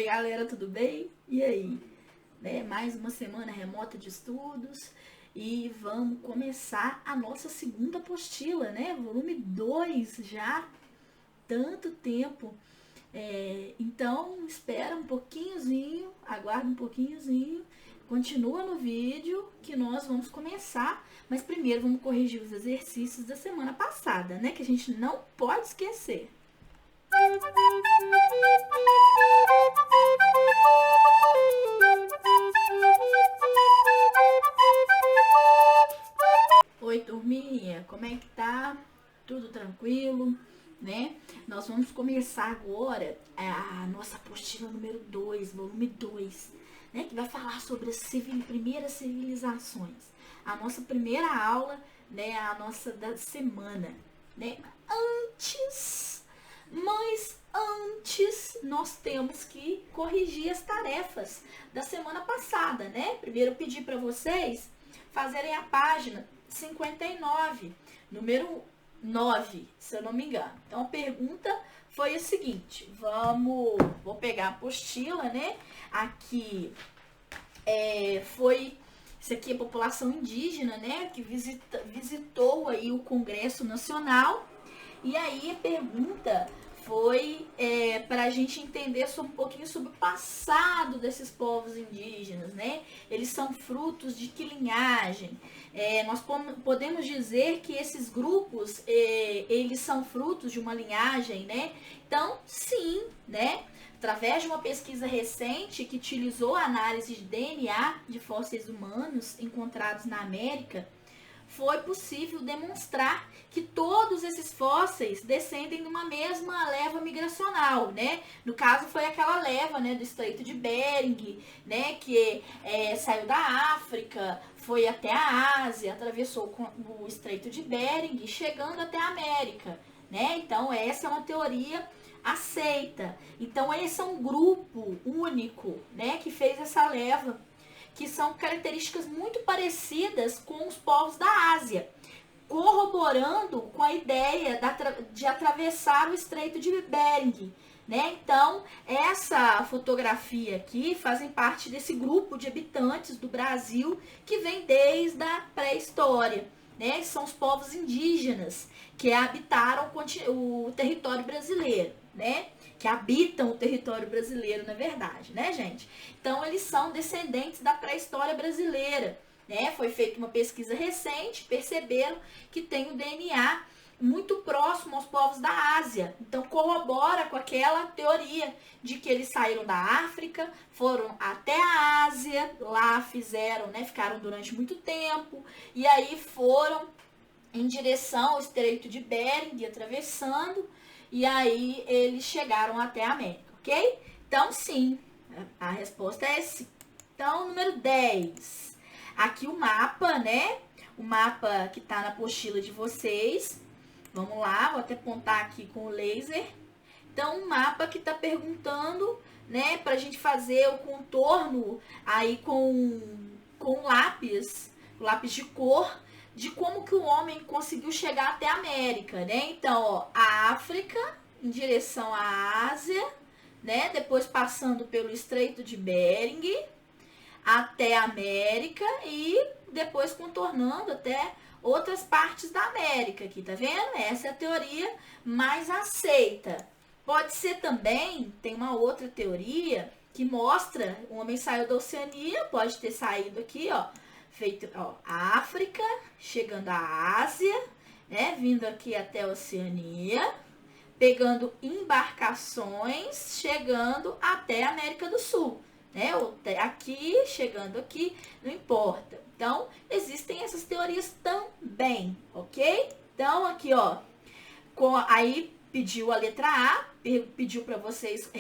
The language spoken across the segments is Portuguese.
Oi, galera, tudo bem? E aí? Né? Mais uma semana remota de estudos e vamos começar a nossa segunda apostila, né? Volume 2 já, tanto tempo. Então, espera um pouquinhozinho, aguarda um pouquinhozinho, continua no vídeo que nós vamos começar, mas primeiro vamos corrigir os exercícios da semana passada, né? Que a gente não pode esquecer. Oi, turminha, como é que tá? Tudo tranquilo, né? Nós vamos começar agora a nossa apostila número 2, volume 2, né? Que vai falar sobre as primeiras civilizações. A nossa primeira aula, né? A nossa da semana, né? Antes, nós temos que corrigir as tarefas da semana passada, né? Primeiro eu pedi para vocês fazerem a página 59, número 9, se eu não me engano. Então a pergunta foi a seguinte: vou pegar a apostila, né? Aqui isso aqui é a população indígena, né? Que visitou aí o Congresso Nacional. E aí a pergunta foi para a gente entender um pouquinho sobre o passado desses povos indígenas, né? Eles são frutos de que linhagem? Nós podemos dizer que esses grupos, eles são frutos de uma linhagem, né? Então, sim, né? Através de uma pesquisa recente que utilizou a análise de DNA de fósseis humanos encontrados na América, foi possível demonstrar que todos esses fósseis descendem de uma mesma leva migracional, né? No caso foi aquela leva, né, do Estreito de Bering, né, que saiu da África, foi até a Ásia, atravessou o Estreito de Bering, chegando até a América, né? Então essa é uma teoria aceita. Então esse é um grupo único, né, que fez essa leva, que são características muito parecidas com os povos da Ásia, corroborando com a ideia de atravessar o Estreito de Bering, né? Então, essa fotografia aqui fazem parte desse grupo de habitantes do Brasil que vem desde a pré-história, né? São os povos indígenas que habitaram o território brasileiro, né? Que habitam o território brasileiro, na verdade, né, gente? Então, eles são descendentes da pré-história brasileira, né? Foi feita uma pesquisa recente, perceberam que tem o DNA muito próximo aos povos da Ásia. Então, corrobora com aquela teoria de que eles saíram da África, foram até a Ásia, lá fizeram, né? Ficaram durante muito tempo, e aí foram em direção ao Estreito de Bering, atravessando, e aí eles chegaram até a América, ok? Então, sim, a resposta é sim. Então, número 10. Aqui o mapa, né? O mapa que tá na apostila de vocês. Vamos lá, vou até apontar aqui com o laser. Então, um mapa que tá perguntando, né, pra gente fazer o contorno aí com lápis de cor, de como que o homem conseguiu chegar até a América, né? Então, ó, a África em direção à Ásia, né? Depois passando pelo Estreito de Bering até a América e depois contornando até outras partes da América aqui, tá vendo? Essa é a teoria mais aceita. Pode ser também, tem uma outra teoria que mostra, o homem saiu da Oceania, pode ter saído aqui, ó, feito, ó, a África, chegando à Ásia, né, vindo aqui até a Oceania, pegando embarcações, chegando até a América do Sul, né, aqui, chegando aqui, não importa. Então, existem essas teorias também, ok? Então, aqui, ó, aí pediu a letra A, pediu para vocês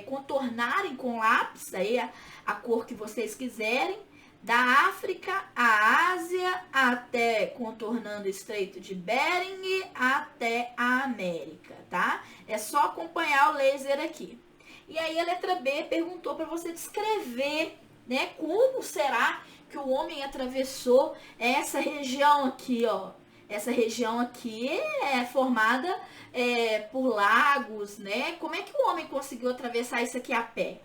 contornarem com lápis, aí a cor que vocês quiserem, da África à Ásia, até contornando o Estreito de Bering, até a América, tá? É só acompanhar o laser aqui. E aí a letra B perguntou para você descrever, né, como será que o homem atravessou essa região aqui, ó, essa região aqui é formada por lagos, né? Como é que o homem conseguiu atravessar isso aqui a pé?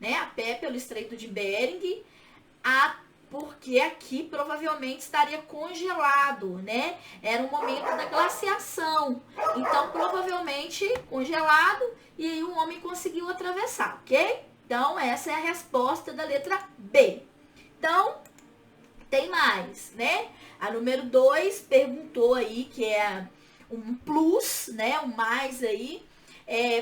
Né? A pé pelo Estreito de Bering, porque aqui provavelmente estaria congelado, né? Era um momento da glaciação. Então, provavelmente congelado, e aí o homem conseguiu atravessar, ok? Então, essa é a resposta da letra B. Então, tem mais, né? A número 2 perguntou aí, que é um plus, né? Um mais aí.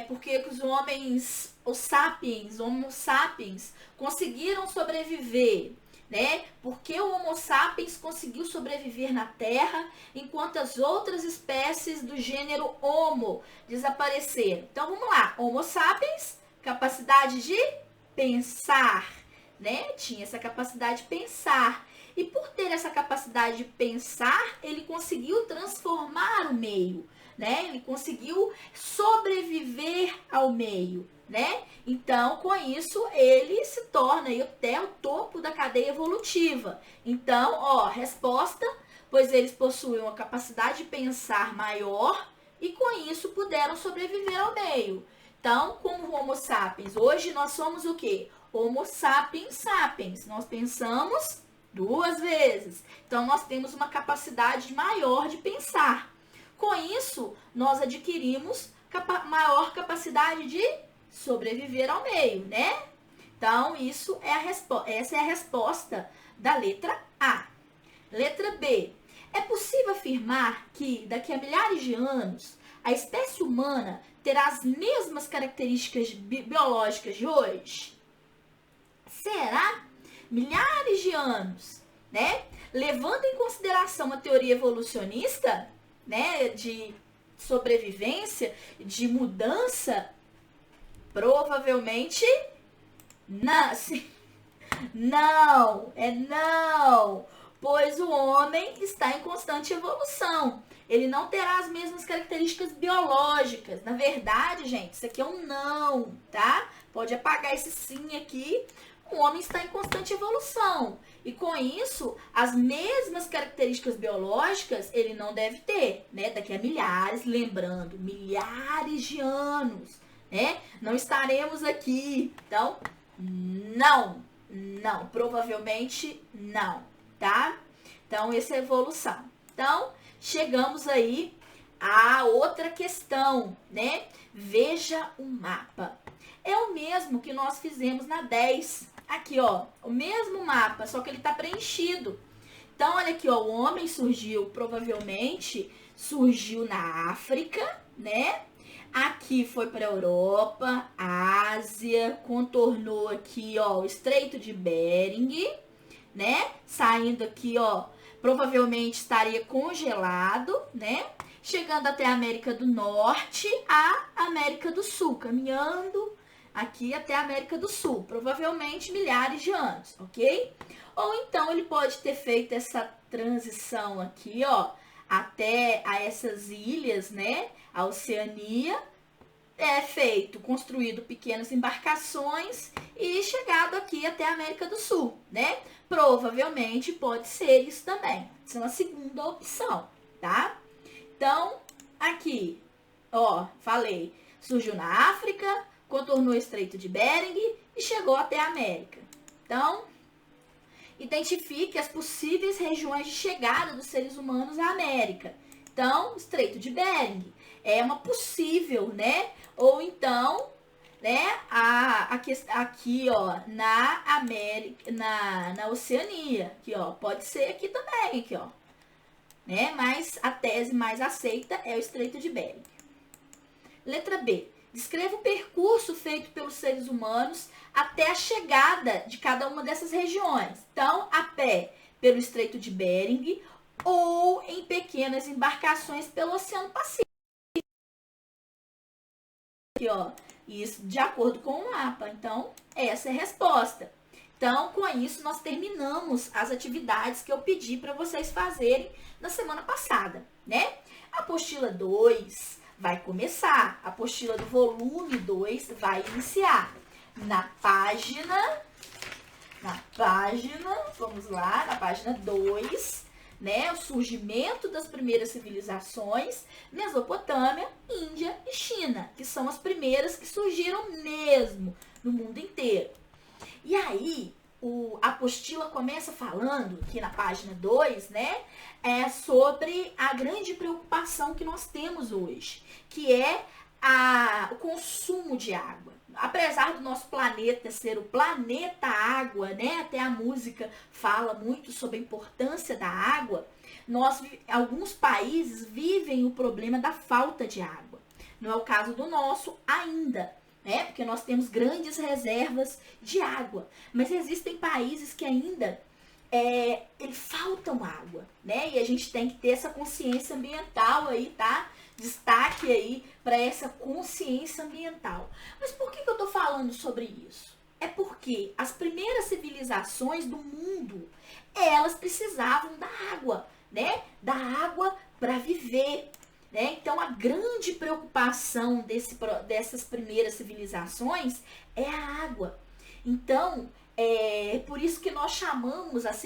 Porque os homens, Homo sapiens, conseguiram sobreviver, né? Porque o Homo sapiens conseguiu sobreviver na Terra, enquanto as outras espécies do gênero Homo desapareceram. Então, vamos lá. Homo sapiens, capacidade de pensar, né? Tinha essa capacidade de pensar. E por ter essa capacidade de pensar, ele conseguiu transformar o meio, né? Ele conseguiu sobreviver ao meio, né? Então, com isso, ele se torna aí até o topo da cadeia evolutiva. Então, ó, resposta, pois eles possuem uma capacidade de pensar maior e com isso puderam sobreviver ao meio. Então, como Homo sapiens, hoje nós somos o quê? Homo sapiens sapiens. Nós pensamos 2 vezes. Então, nós temos uma capacidade maior de pensar. Com isso, nós adquirimos maior capacidade de sobreviver ao meio, né? Então, essa é a resposta da letra A. Letra B. É possível afirmar que, daqui a milhares de anos, a espécie humana terá as mesmas características biológicas de hoje? Será? Milhares de anos, né? Levando em consideração a teoria evolucionista, né, de sobrevivência, de mudança, provavelmente não, sim, não, pois o homem está em constante evolução. Ele não terá as mesmas características biológicas. Na verdade, gente, isso aqui é um não, tá? Pode apagar esse sim aqui. O homem está em constante evolução. E com isso, as mesmas características biológicas ele não deve ter, né? Daqui a milhares, lembrando, milhares de anos, né? Não estaremos aqui. Então, não, provavelmente não, tá? Então, essa é a evolução. Então, chegamos aí a outra questão, né? Veja o mapa. É o mesmo que nós fizemos na 10. Aqui, ó, o mesmo mapa, só que ele tá preenchido. Então, olha aqui, ó, o homem provavelmente surgiu na África, né? Aqui foi para a Europa, Ásia, contornou aqui, ó, o Estreito de Bering, né? Saindo aqui, ó, provavelmente estaria congelado, né? Chegando até a América do Norte, a América do Sul, caminhando aqui até a América do Sul, provavelmente milhares de anos, ok? Ou então ele pode ter feito essa transição aqui, ó, até a essas ilhas, né? A Oceania, construído pequenas embarcações e chegado aqui até a América do Sul, né? Provavelmente pode ser isso também. Essa é uma segunda opção, tá? Então, aqui, ó, falei, surgiu na África, contornou o Estreito de Bering e chegou até a América. Então, identifique as possíveis regiões de chegada dos seres humanos à América. Então, Estreito de Bering é uma possível, né? Ou então, né, aqui, ó, na América, na Oceania, aqui, ó, pode ser aqui também, aqui, ó, né? Mas a tese mais aceita é o Estreito de Bering. Letra B. Descreva o percurso feito pelos seres humanos até a chegada de cada uma dessas regiões. Então, a pé pelo Estreito de Bering ou em pequenas embarcações pelo Oceano Pacífico. Aqui, ó, isso de acordo com o mapa. Então, essa é a resposta. Então, com isso, nós terminamos as atividades que eu pedi para vocês fazerem na semana passada, né? A apostila 2 vai começar. A apostila do volume 2 vai iniciar. Na página, vamos lá, na página 2, né, o surgimento das primeiras civilizações, Mesopotâmia, Índia e China, que são as primeiras que surgiram mesmo no mundo inteiro. E aí, a apostila começa falando, aqui na página 2, né, sobre a grande preocupação que nós temos hoje, que é o consumo de água. Apesar do nosso planeta ser o planeta água, né, até a música fala muito sobre a importância da água, alguns países vivem o problema da falta de água. Não é o caso do nosso ainda, né, porque nós temos grandes reservas de água, mas existem países que ainda faltam água, né, e a gente tem que ter essa consciência ambiental aí, tá? Destaque aí para essa consciência ambiental. Mas por que eu tô falando sobre isso? É porque as primeiras civilizações do mundo, elas precisavam da água, né? Da água para viver, né? Então a grande preocupação dessas primeiras civilizações é a água. Então, por isso que nós chamamos as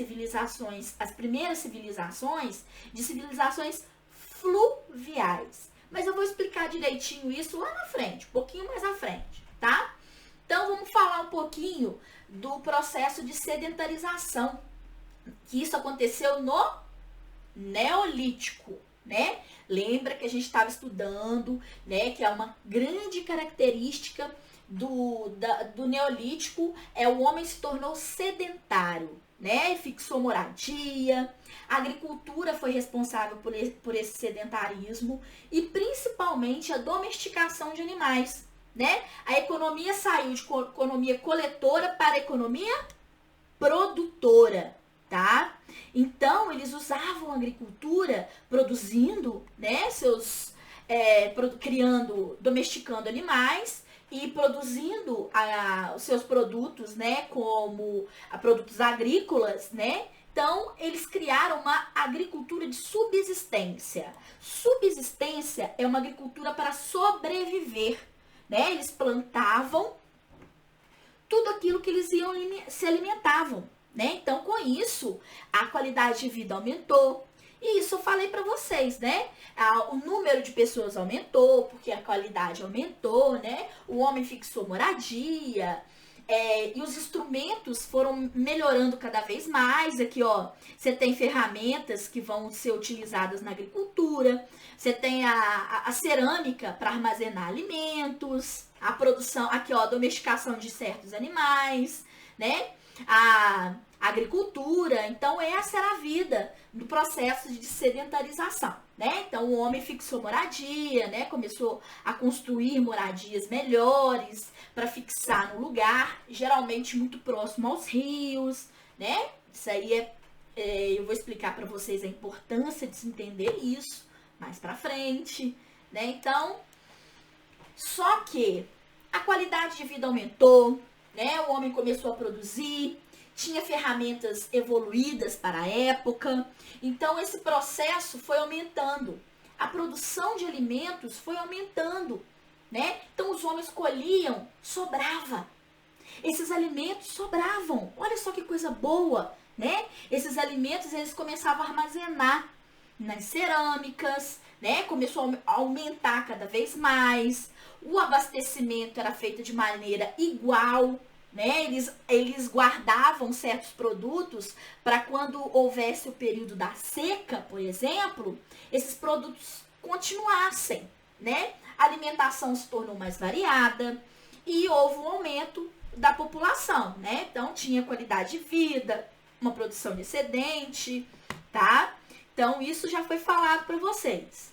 primeiras civilizações, de civilizações fluviais. Mas eu vou explicar direitinho isso lá na frente, um pouquinho mais à frente, tá? Então vamos falar um pouquinho do processo de sedentarização, que isso aconteceu no Neolítico, né? Lembra que a gente estava estudando, né, que é uma grande característica do Neolítico, o homem se tornou sedentário, né, e fixou moradia. A agricultura foi responsável por esse sedentarismo e principalmente a domesticação de animais, né? A economia saiu de economia coletora para economia produtora, tá? Então, eles usavam a agricultura produzindo, né, domesticando animais e produzindo os seus produtos, né, como produtos agrícolas, né? Então, eles criaram uma agricultura de subsistência. Subsistência é uma agricultura para sobreviver, né? Eles plantavam tudo aquilo que eles se alimentavam, né? Então, com isso, a qualidade de vida aumentou. E isso eu falei para vocês, né? O número de pessoas aumentou, porque a qualidade aumentou, né? O homem fixou moradia, e os instrumentos foram melhorando cada vez mais. Aqui, ó, você tem ferramentas que vão ser utilizadas na agricultura, você tem a cerâmica para armazenar alimentos, a produção, aqui, ó, a domesticação de certos animais, né? A agricultura. Então, essa era a vida do processo de sedentarização, né? Então, o homem fixou moradia, né? Começou a construir moradias melhores para fixar no lugar, geralmente muito próximo aos rios, né? Isso aí eu vou explicar para vocês a importância de se entender isso mais para frente, né? Então, só que a qualidade de vida aumentou, né? O homem começou a produzir, tinha ferramentas evoluídas para a época. Então, esse processo foi aumentando. A produção de alimentos foi aumentando, né? Então, os homens colhiam, sobrava. Esses alimentos sobravam. Olha só que coisa boa, né? Esses alimentos, eles começavam a armazenar nas cerâmicas, né? Começou a aumentar cada vez mais. O abastecimento era feito de maneira igual, né? Eles guardavam certos produtos para quando houvesse o período da seca, por exemplo, esses produtos continuassem, né? A alimentação se tornou mais variada e houve um aumento da população, né? Então, tinha qualidade de vida, uma produção excedente, tá? Então, isso já foi falado para vocês.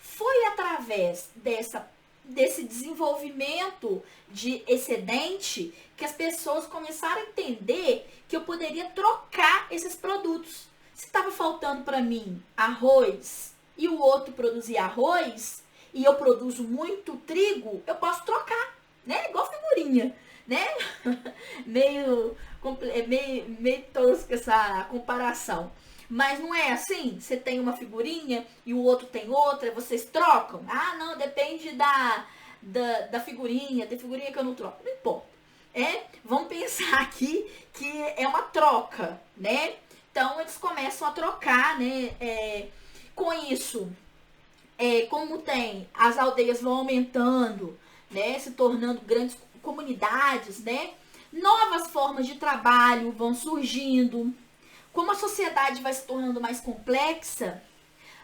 Foi através desse desenvolvimento de excedente que as pessoas começaram a entender que eu poderia trocar esses produtos. Se estava faltando para mim arroz e o outro produzia arroz e eu produzo muito trigo, eu posso trocar, né? Igual figurinha, né? meio tosca essa comparação. Mas não é assim? Você tem uma figurinha e o outro tem outra, vocês trocam? Ah, não, depende da figurinha, tem figurinha que eu não troco. Não importa. Vamos pensar aqui que é uma troca, né? Então, Então eles começam a trocar, né? Com isso, como tem, as aldeias vão aumentando, né? Se tornando grandes comunidades, né? Novas formas de trabalho vão surgindo. Como a sociedade vai se tornando mais complexa,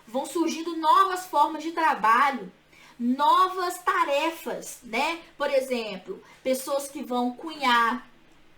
vão surgindo novas formas de trabalho, novas tarefas, né? Por exemplo, pessoas que vão cunhar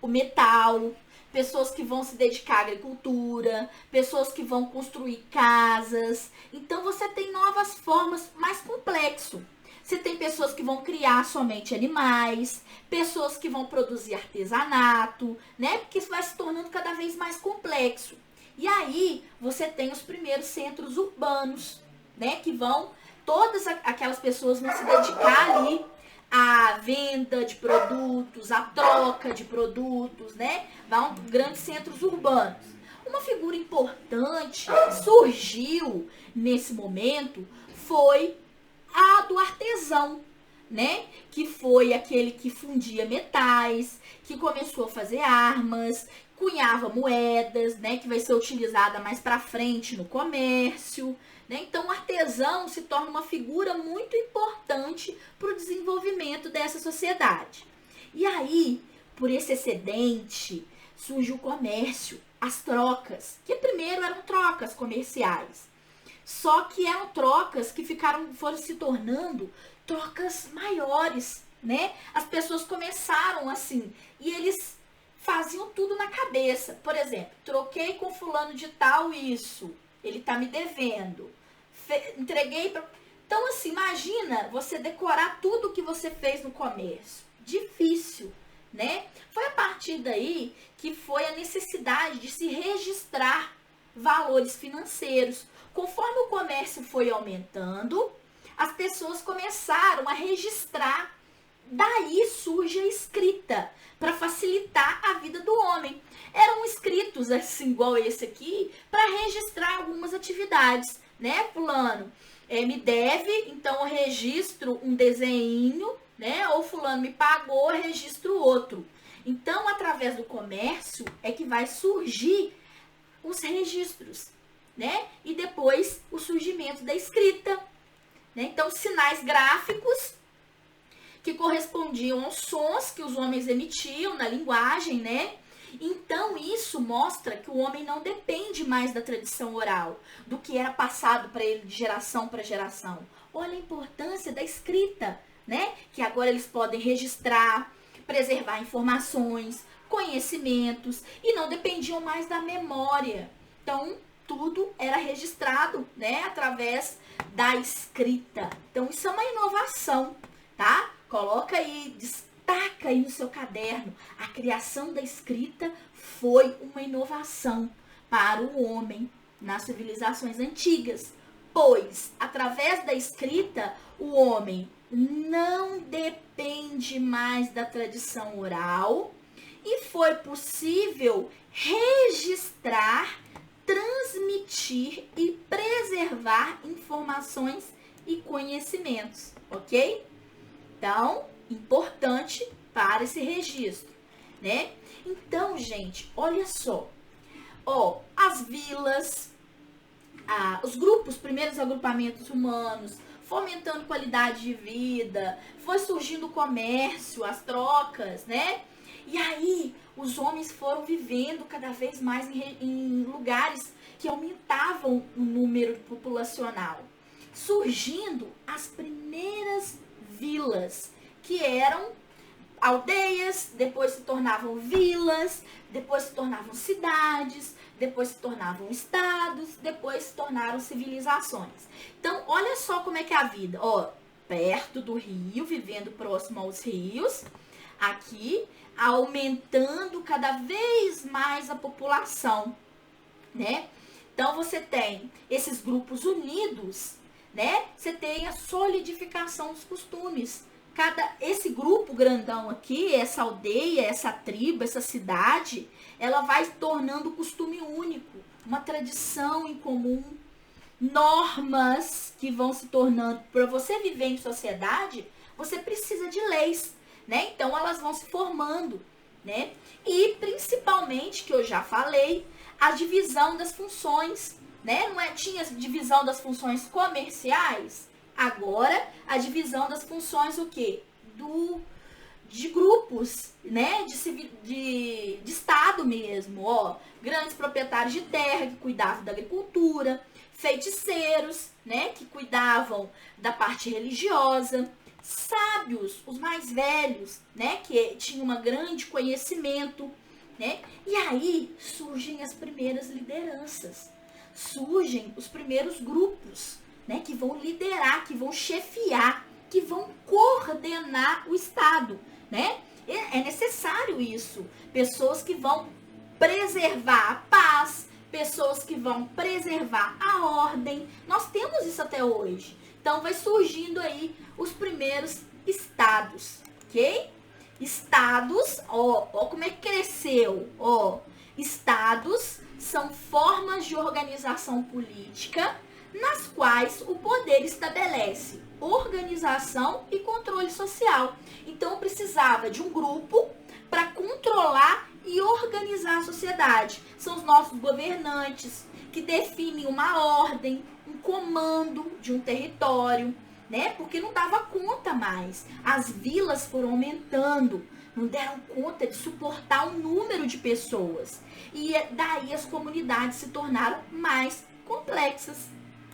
o metal, pessoas que vão se dedicar à agricultura, pessoas que vão construir casas. Então você tem novas formas, mais complexo. Você tem pessoas que vão criar somente animais, pessoas que vão produzir artesanato, né? Porque isso vai se tornando cada vez mais complexo. E aí você tem os primeiros centros urbanos, né? Que vão, todas aquelas pessoas vão se dedicar ali à venda de produtos, à troca de produtos, né? Vão grandes centros urbanos. Uma figura importante que surgiu nesse momento foi a do artesão, né? Que foi aquele que fundia metais, que começou a fazer armas, cunhava moedas, né? Que vai ser utilizada mais para frente no comércio, né? Então o artesão se torna uma figura muito importante para o desenvolvimento dessa sociedade. E aí, por esse excedente, surge o comércio, as trocas, que primeiro eram trocas comerciais. Só que eram trocas que foram se tornando trocas maiores, né? As pessoas começaram assim, e eles faziam tudo na cabeça. Por exemplo, troquei com fulano de tal isso, ele tá me devendo. Entreguei pra... Então, assim, imagina você decorar tudo que você fez no comércio. Difícil, né? Foi a partir daí que foi a necessidade de se registrar valores financeiros. Conforme o comércio foi aumentando, as pessoas começaram a registrar. Daí surge a escrita, para facilitar a vida do homem. Eram escritos, assim, igual esse aqui, para registrar algumas atividades, né? Fulano me deve, então eu registro um desenho, né? Ou fulano me pagou, eu registro outro. Então, através do comércio, é que vai surgir os registros, né? E depois o surgimento da escrita, né? Então, sinais gráficos que correspondiam aos sons que os homens emitiam na linguagem, né? Então, isso mostra que o homem não depende mais da tradição oral, do que era passado para ele de geração para geração. Olha a importância da escrita, né? Que agora eles podem registrar, preservar informações, conhecimentos, e não dependiam mais da memória. Então, tudo era registrado, né, através da escrita. Então, isso é uma inovação, tá? Coloca aí, destaca aí no seu caderno. A criação da escrita foi uma inovação para o homem nas civilizações antigas, pois, através da escrita, o homem não depende mais da tradição oral e foi possível registrar, transmitir e preservar informações e conhecimentos, ok? Então, importante para esse registro, né? Então, gente, olha só. Ó, as vilas, os grupos, primeiros agrupamentos humanos, fomentando qualidade de vida, foi surgindo o comércio, as trocas, né? E aí, os homens foram vivendo cada vez mais em lugares que aumentavam o número populacional. Surgindo as primeiras vilas, que eram aldeias, depois se tornavam vilas, depois se tornavam cidades, depois se tornavam estados, depois se tornaram civilizações. Então, olha só como é que é a vida. Ó, perto do rio, vivendo próximo aos rios, aqui aumentando cada vez mais a população, né? Então, você tem esses grupos unidos, né? Você tem a solidificação dos costumes. Esse grupo grandão aqui, essa aldeia, essa tribo, essa cidade, ela vai tornando costume único, uma tradição em comum, normas que vão se tornando. Para você viver em sociedade, você precisa de leis, né? Então elas vão se formando, né? E principalmente, que eu já falei, a divisão das funções, né? Não é, tinha divisão das funções comerciais? Agora, a divisão das funções o quê? De grupos, né? De Estado mesmo, ó. Grandes proprietários de terra que cuidavam da agricultura, feiticeiros, né? Que cuidavam da parte religiosa, sábios, os mais velhos, né? Que tinham um grande conhecimento, né? E aí surgem as primeiras lideranças, surgem os primeiros grupos, né? Que vão liderar, que vão chefiar, que vão coordenar o Estado, né? É necessário isso. Pessoas que vão preservar a paz, pessoas que vão preservar a ordem. Nós temos isso até hoje. Então vai surgindo aí os primeiros estados, ok? Estados, ó como é que cresceu, ó. Estados são formas de organização política nas quais o poder estabelece organização e controle social. Então precisava de um grupo para controlar e organizar a sociedade. São os nossos governantes que definem uma ordem, um comando de um território, né? Porque não dava conta mais. As vilas foram aumentando, não deram conta de suportar um número de pessoas. E daí as comunidades se tornaram mais complexas,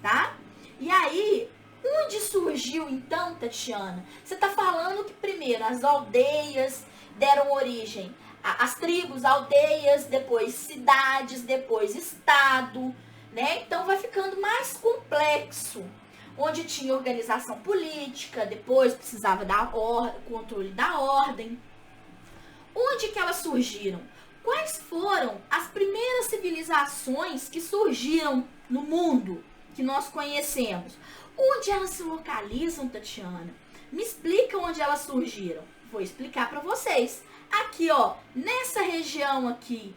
tá? E aí, onde surgiu então, Tatiana? Você está falando que primeiro as aldeias deram origem às tribos, aldeias, depois cidades, depois estado, né? Então vai ficando mais complexo. Onde tinha organização política, depois precisava da controle da ordem. Onde que elas surgiram? Quais foram as primeiras civilizações que surgiram no mundo que nós conhecemos? Onde elas se localizam, Tatiana? Me explica onde elas surgiram. Vou explicar para vocês. Aqui, ó, nessa região aqui.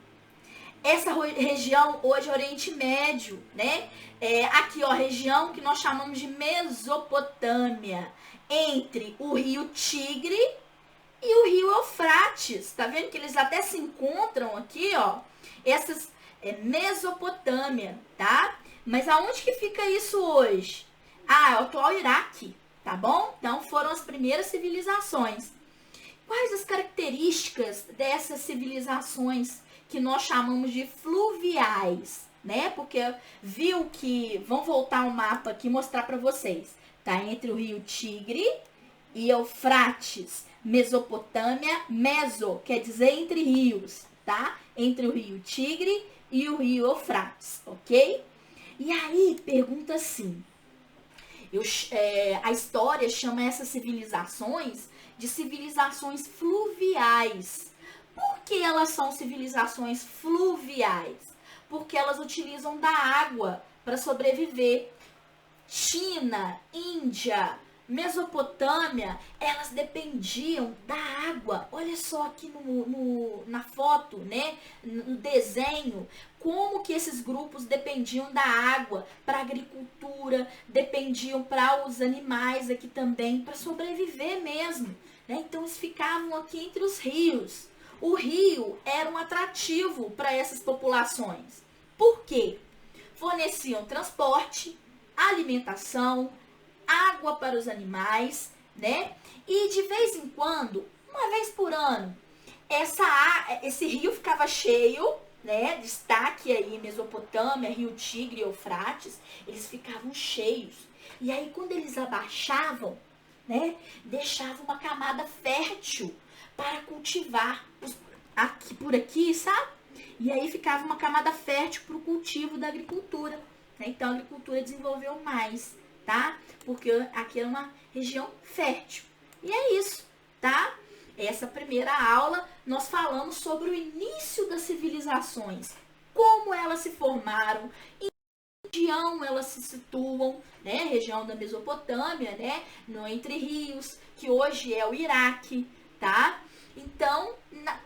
Essa região hoje é Oriente Médio, né? Aqui, ó, região que nós chamamos de Mesopotâmia, entre o rio Tigre e o rio Eufrates. Tá vendo que eles até se encontram aqui, ó? Essas Mesopotâmia, tá? Mas aonde que fica isso hoje? Ah, é o atual Iraque, tá bom? Então foram as primeiras civilizações. Quais as características dessas civilizações que nós chamamos de fluviais, né? Porque viu que, vamos voltar ao mapa aqui e mostrar para vocês. Tá entre o rio Tigre e Eufrates. Mesopotâmia, meso, quer dizer entre rios, tá? Entre o rio Tigre e o rio Eufrates, ok? E aí, pergunta assim, a história chama essas civilizações de civilizações fluviais. Por que elas são civilizações fluviais? Porque elas utilizam da água para sobreviver. China, Índia, Mesopotâmia, elas dependiam da água. Olha só aqui na foto, né? No desenho, como que esses grupos dependiam da água para agricultura, dependiam para os animais aqui também, para sobreviver mesmo, né? Então eles ficavam aqui entre os rios. O rio era um atrativo para essas populações. Por quê? Forneciam transporte, alimentação, água para os animais, né? E de vez em quando, uma vez por ano, esse rio ficava cheio, né? Destaque aí Mesopotâmia, Rio Tigre e Eufrates, eles ficavam cheios. E aí quando eles abaixavam, né? Deixavam uma camada fértil para cultivar aqui por aqui, sabe? E aí ficava uma camada fértil para o cultivo da agricultura, né? Então a agricultura desenvolveu mais, tá? Porque aqui é uma região fértil. E é isso, tá? Essa primeira aula nós falamos sobre o início das civilizações, como elas se formaram, em que região elas se situam, né? Região da Mesopotâmia, né? Entre rios, que hoje é o Iraque, tá? Então,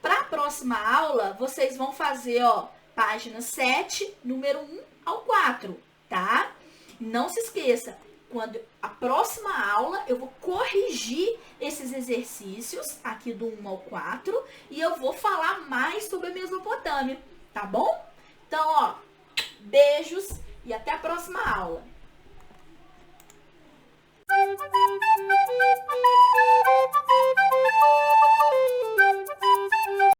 para a próxima aula, vocês vão fazer, ó, página 7, número 1 ao 4, tá? Não se esqueça, quando a próxima aula eu vou corrigir esses exercícios aqui do 1 ao 4 e eu vou falar mais sobre a Mesopotâmia, tá bom? Então, ó, beijos e até a próxima aula.